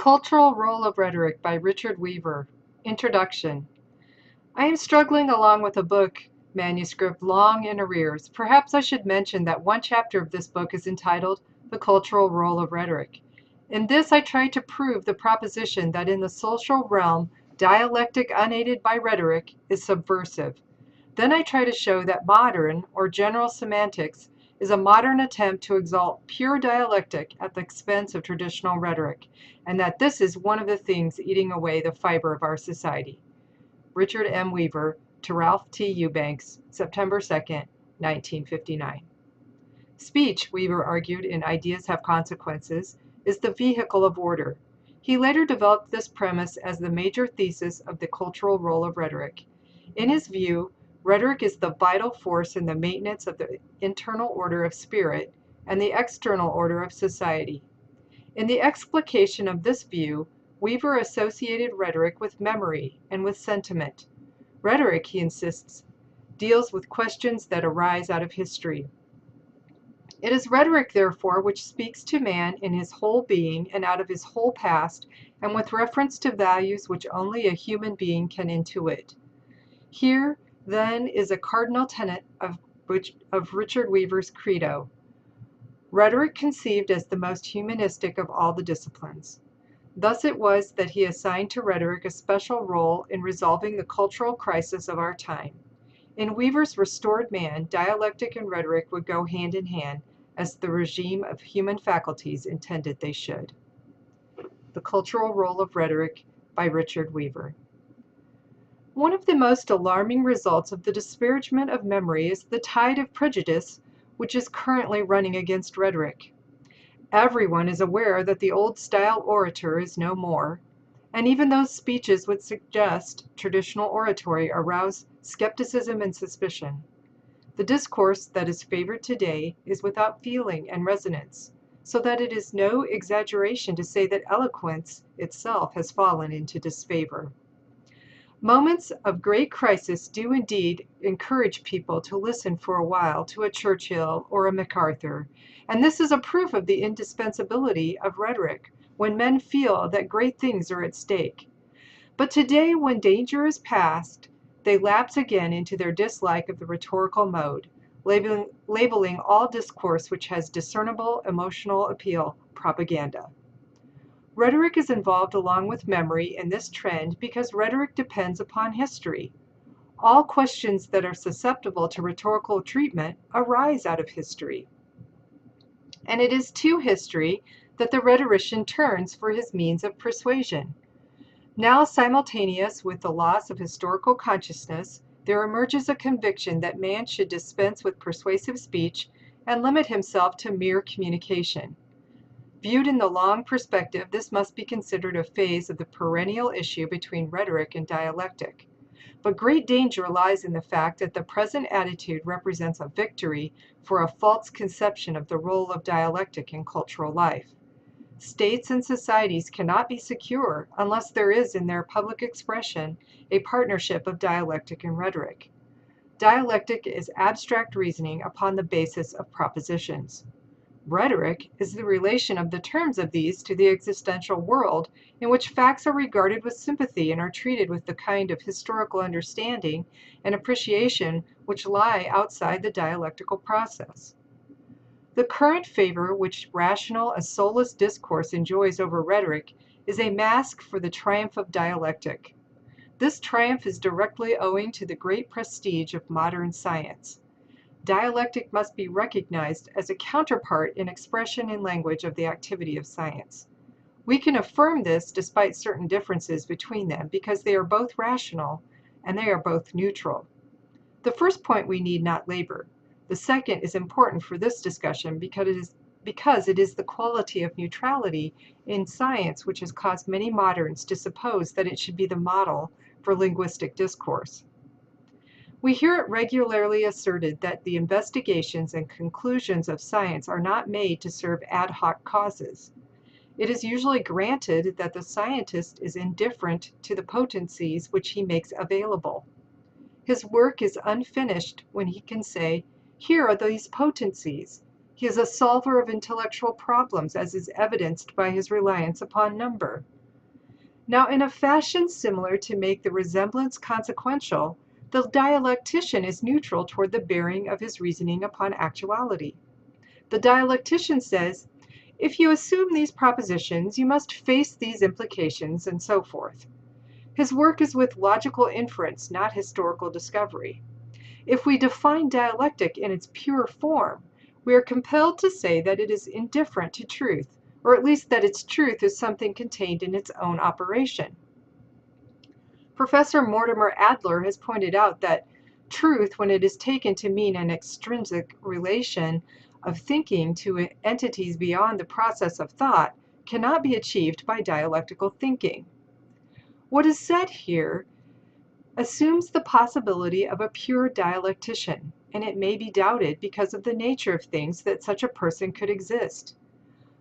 Cultural Role of Rhetoric by Richard Weaver. Introduction. I am struggling along with a book manuscript long in arrears. Perhaps I should mention that one chapter of this book is entitled The Cultural Role of Rhetoric. In this, I try to prove the proposition that in the social realm, dialectic unaided by rhetoric is subversive. Then I try to show that modern, or general semantics, is a modern attempt to exalt pure dialectic at the expense of traditional rhetoric, and that this is one of the things eating away the fiber of our society. Richard M. Weaver to Ralph T. Eubanks, September 2nd, 1959. Speech, Weaver argued in Ideas Have Consequences, is the vehicle of order. He later developed this premise as the major thesis of the cultural role of rhetoric. In his view, rhetoric is the vital force in the maintenance of the internal order of spirit and the external order of society. In the explication of this view, Weaver associated rhetoric with memory and with sentiment. Rhetoric, he insists, deals with questions that arise out of history. It is rhetoric, therefore, which speaks to man in his whole being and out of his whole past, and with reference to values which only a human being can intuit. Here, then, is a cardinal tenet of Richard Weaver's credo. Rhetoric conceived as the most humanistic of all the disciplines. Thus it was that he assigned to rhetoric a special role in resolving the cultural crisis of our time. In Weaver's restored man, dialectic and rhetoric would go hand in hand, as the regime of human faculties intended they should. The Cultural Role of Rhetoric by Richard Weaver. One of the most alarming results of the disparagement of memory is the tide of prejudice which is currently running against rhetoric. Everyone is aware that the old-style orator is no more, and even those speeches which suggest traditional oratory arouse skepticism and suspicion. The discourse that is favored today is without feeling and resonance, so that it is no exaggeration to say that eloquence itself has fallen into disfavor. Moments of great crisis do indeed encourage people to listen for a while to a Churchill or a MacArthur, and this is a proof of the indispensability of rhetoric when men feel that great things are at stake. But today, when danger is past, they lapse again into their dislike of the rhetorical mode, labeling all discourse which has discernible emotional appeal propaganda. Rhetoric is involved along with memory in this trend because rhetoric depends upon history. All questions that are susceptible to rhetorical treatment arise out of history. And it is to history that the rhetorician turns for his means of persuasion. Now simultaneous with the loss of historical consciousness, there emerges a conviction that man should dispense with persuasive speech and limit himself to mere communication. Viewed in the long perspective, this must be considered a phase of the perennial issue between rhetoric and dialectic. But great danger lies in the fact that the present attitude represents a victory for a false conception of the role of dialectic in cultural life. States and societies cannot be secure unless there is in their public expression a partnership of dialectic and rhetoric. Dialectic is abstract reasoning upon the basis of propositions. Rhetoric is the relation of the terms of these to the existential world, in which facts are regarded with sympathy and are treated with the kind of historical understanding and appreciation which lie outside the dialectical process. The current favor which rational and soulless discourse enjoys over rhetoric is a mask for the triumph of dialectic. This triumph is directly owing to the great prestige of modern science. Dialectic must be recognized as a counterpart in expression and language of the activity of science. We can affirm this despite certain differences between them because they are both rational and they are both neutral. The first point we need not labor. The second is important for this discussion because it is the quality of neutrality in science which has caused many moderns to suppose that it should be the model for linguistic discourse. We hear it regularly asserted that the investigations and conclusions of science are not made to serve ad hoc causes. It is usually granted that the scientist is indifferent to the potencies which he makes available. His work is unfinished when he can say, "Here are these potencies." He is a solver of intellectual problems, as is evidenced by his reliance upon number. Now, in a fashion similar to make the resemblance consequential, the dialectician is neutral toward the bearing of his reasoning upon actuality. The dialectician says, if you assume these propositions, you must face these implications, and so forth. His work is with logical inference, not historical discovery. If we define dialectic in its pure form, we are compelled to say that it is indifferent to truth, or at least that its truth is something contained in its own operation. Professor Mortimer Adler has pointed out that truth, when it is taken to mean an extrinsic relation of thinking to entities beyond the process of thought, cannot be achieved by dialectical thinking. What is said here assumes the possibility of a pure dialectician, and it may be doubted because of the nature of things that such a person could exist.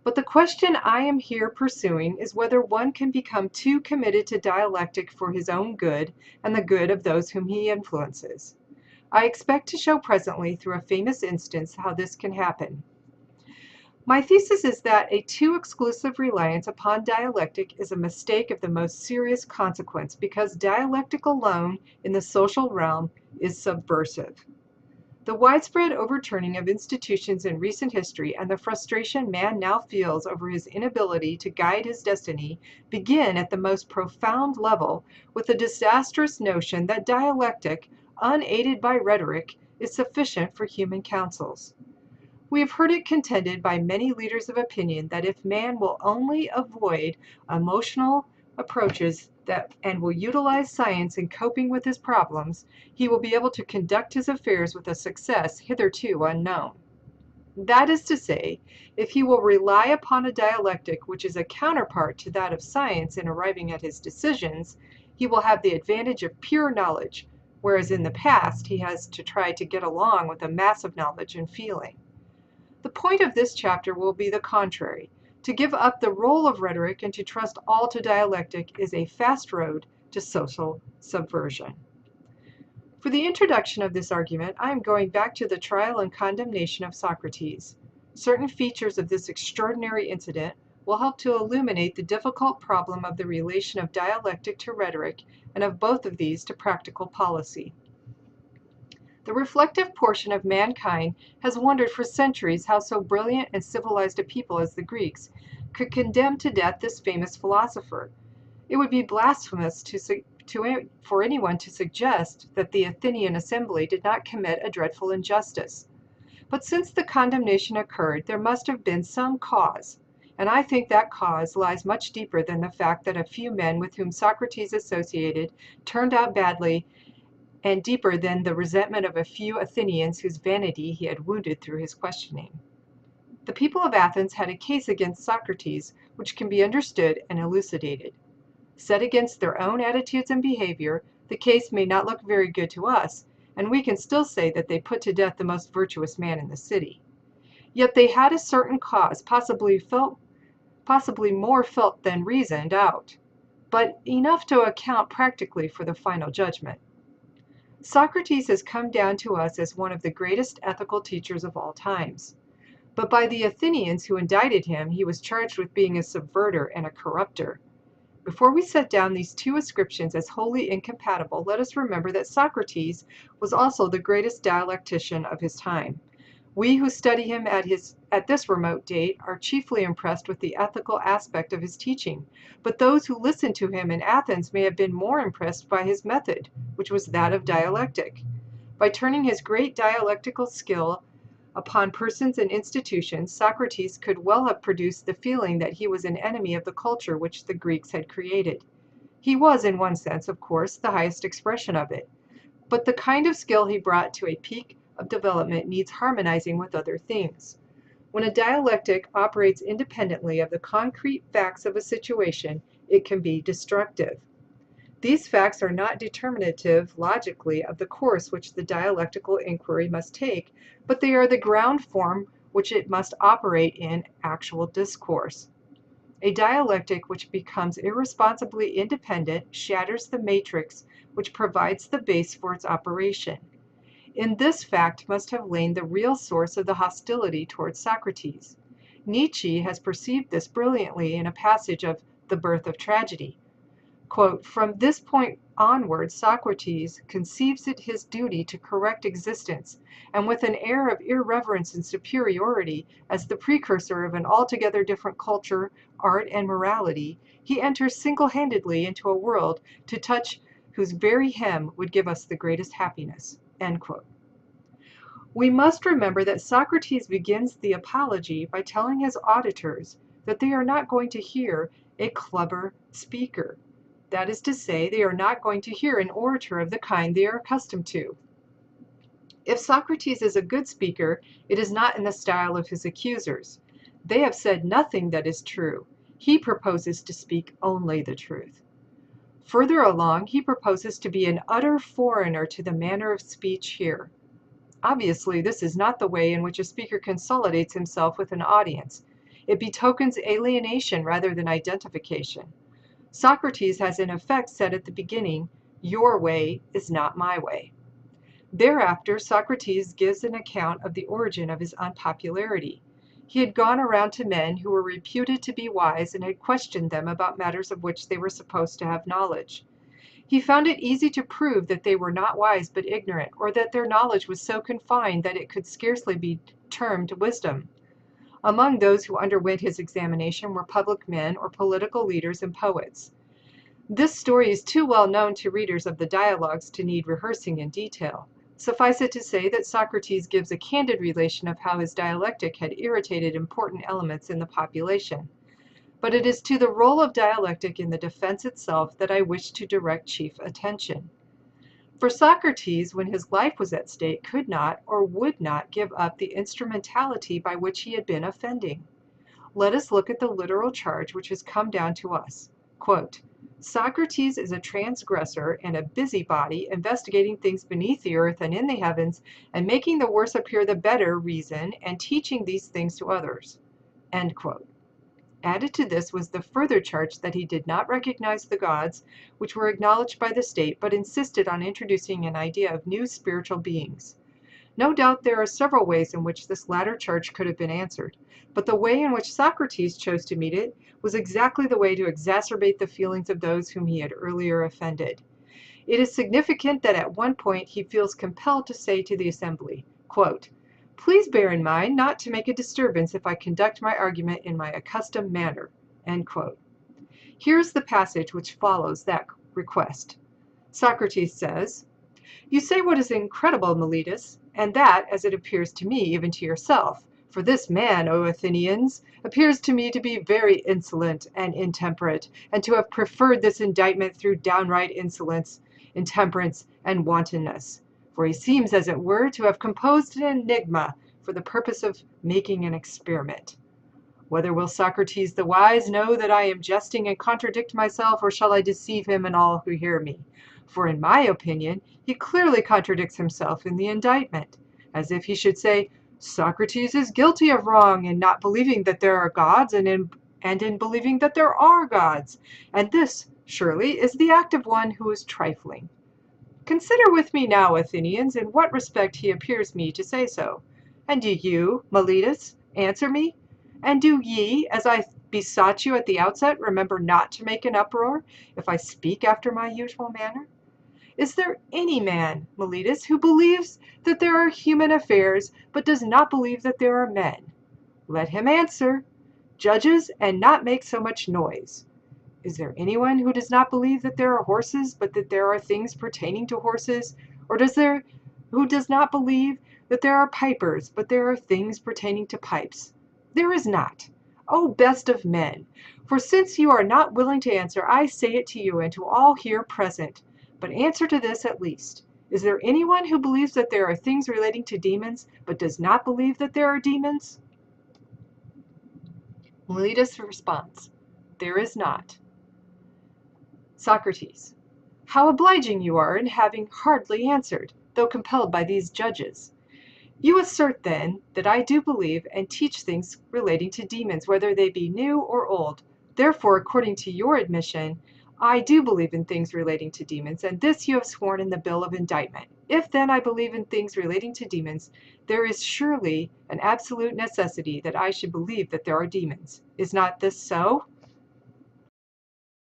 But the question I am here pursuing is whether one can become too committed to dialectic for his own good and the good of those whom he influences. I expect to show presently through a famous instance how this can happen. My thesis is that a too exclusive reliance upon dialectic is a mistake of the most serious consequence because dialectic alone in the social realm is subversive. The widespread overturning of institutions in recent history and the frustration man now feels over his inability to guide his destiny begin at the most profound level with the disastrous notion that dialectic, unaided by rhetoric, is sufficient for human councils. We have heard it contended by many leaders of opinion that if man will only avoid emotional approaches and will utilize science in coping with his problems, he will be able to conduct his affairs with a success hitherto unknown. That is to say, if he will rely upon a dialectic which is a counterpart to that of science in arriving at his decisions, he will have the advantage of pure knowledge, whereas in the past he has to try to get along with a mass of knowledge and feeling. The point of this chapter will be the contrary. To give up the role of rhetoric and to trust all to dialectic is a fast road to social subversion. For the introduction of this argument, I am going back to the trial and condemnation of Socrates. Certain features of this extraordinary incident will help to illuminate the difficult problem of the relation of dialectic to rhetoric and of both of these to practical policy. The reflective portion of mankind has wondered for centuries how so brilliant and civilized a people as the Greeks could condemn to death this famous philosopher. It would be blasphemous for anyone to suggest that the Athenian assembly did not commit a dreadful injustice. But since the condemnation occurred, there must have been some cause, and I think that cause lies much deeper than the fact that a few men with whom Socrates associated turned out badly, and deeper than the resentment of a few Athenians whose vanity he had wounded through his questioning. The people of Athens had a case against Socrates which can be understood and elucidated. Set against their own attitudes and behavior, the case may not look very good to us, and we can still say that they put to death the most virtuous man in the city. Yet they had a certain cause, possibly more felt than reasoned out, but enough to account practically for the final judgment. Socrates has come down to us as one of the greatest ethical teachers of all times. But by the Athenians who indicted him, he was charged with being a subverter and a corrupter. Before we set down these two ascriptions as wholly incompatible, let us remember that Socrates was also the greatest dialectician of his time. We who study him at this remote date are chiefly impressed with the ethical aspect of his teaching, but those who listened to him in Athens may have been more impressed by his method, which was that of dialectic. By turning his great dialectical skill upon persons and institutions, Socrates could well have produced the feeling that he was an enemy of the culture which the Greeks had created. He was, in one sense, of course, the highest expression of it, but the kind of skill he brought to a peak of development needs harmonizing with other things. When a dialectic operates independently of the concrete facts of a situation, it can be destructive. These facts are not determinative logically of the course which the dialectical inquiry must take, but they are the ground form which it must operate in actual discourse. A dialectic which becomes irresponsibly independent shatters the matrix which provides the base for its operation. In this fact must have lain the real source of the hostility towards Socrates. Nietzsche has perceived this brilliantly in a passage of The Birth of Tragedy. Quote, "From this point onward, Socrates conceives it his duty to correct existence, and with an air of irreverence and superiority, as the precursor of an altogether different culture, art, and morality, he enters single-handedly into a world to touch whose very hem would give us the greatest happiness." End quote. We must remember that Socrates begins the apology by telling his auditors that they are not going to hear a clever speaker. That is to say, they are not going to hear an orator of the kind they are accustomed to. If Socrates is a good speaker, it is not in the style of his accusers. They have said nothing that is true. He proposes to speak only the truth. Further along, he proposes to be an utter foreigner to the manner of speech here. Obviously, this is not the way in which a speaker consolidates himself with an audience. It betokens alienation rather than identification. Socrates has in effect said at the beginning, "Your way is not my way." Thereafter, Socrates gives an account of the origin of his unpopularity. He had gone around to men who were reputed to be wise and had questioned them about matters of which they were supposed to have knowledge. He found it easy to prove that they were not wise but ignorant, or that their knowledge was so confined that it could scarcely be termed wisdom. Among those who underwent his examination were public men or political leaders and poets. This story is too well known to readers of the dialogues to need rehearsing in detail. Suffice it to say that Socrates gives a candid relation of how his dialectic had irritated important elements in the population. But it is to the role of dialectic in the defense itself that I wish to direct chief attention. For Socrates, when his life was at stake, could not or would not give up the instrumentality by which he had been offending. Let us look at the literal charge which has come down to us. Quote, "Socrates is a transgressor and a busybody, investigating things beneath the earth and in the heavens, and making the worse appear the better reason, and teaching these things to others." End quote. Added to this was the further charge that he did not recognize the gods, which were acknowledged by the state, but insisted on introducing an idea of new spiritual beings. No doubt there are several ways in which this latter charge could have been answered, but the way in which Socrates chose to meet it was exactly the way to exacerbate the feelings of those whom he had earlier offended. It is significant that at one point he feels compelled to say to the assembly, quote, "Please bear in mind not to make a disturbance if I conduct my argument in my accustomed manner." End quote. Here is the passage which follows that request. Socrates says, "You say what is incredible, Meletus, and that, as it appears to me, even to yourself. For this man, O Athenians, appears to me to be very insolent and intemperate, and to have preferred this indictment through downright insolence, intemperance, and wantonness. For he seems, as it were, to have composed an enigma for the purpose of making an experiment. Whether will Socrates the wise know that I am jesting and contradict myself, or shall I deceive him and all who hear me? For in my opinion, he clearly contradicts himself in the indictment, as if he should say, Socrates is guilty of wrong in not believing that there are gods, and in believing that there are gods, and this, surely, is the act of one who is trifling. Consider with me now, Athenians, in what respect he appears me to say so. And do you, Meletus, answer me? And do ye, as I besought you at the outset, remember not to make an uproar, if I speak after my usual manner? Is there any man, Meletus, who believes that there are human affairs, but does not believe that there are men? Let him answer. Judges, and not make so much noise. Is there anyone who does not believe that there are horses, but that there are things pertaining to horses? Or who does not believe that there are pipers, but there are things pertaining to pipes? There is not. O best of men! For since you are not willing to answer, I say it to you and to all here present. But answer to this at least. Is there anyone who believes that there are things relating to demons, but does not believe that there are demons? Meletus responds, there is not. Socrates, how obliging you are in having hardly answered, though compelled by these judges. You assert, then, that I do believe and teach things relating to demons, whether they be new or old. Therefore, according to your admission, I do believe in things relating to demons, and this you have sworn in the bill of indictment. If then I believe in things relating to demons, there is surely an absolute necessity that I should believe that there are demons. Is not this so?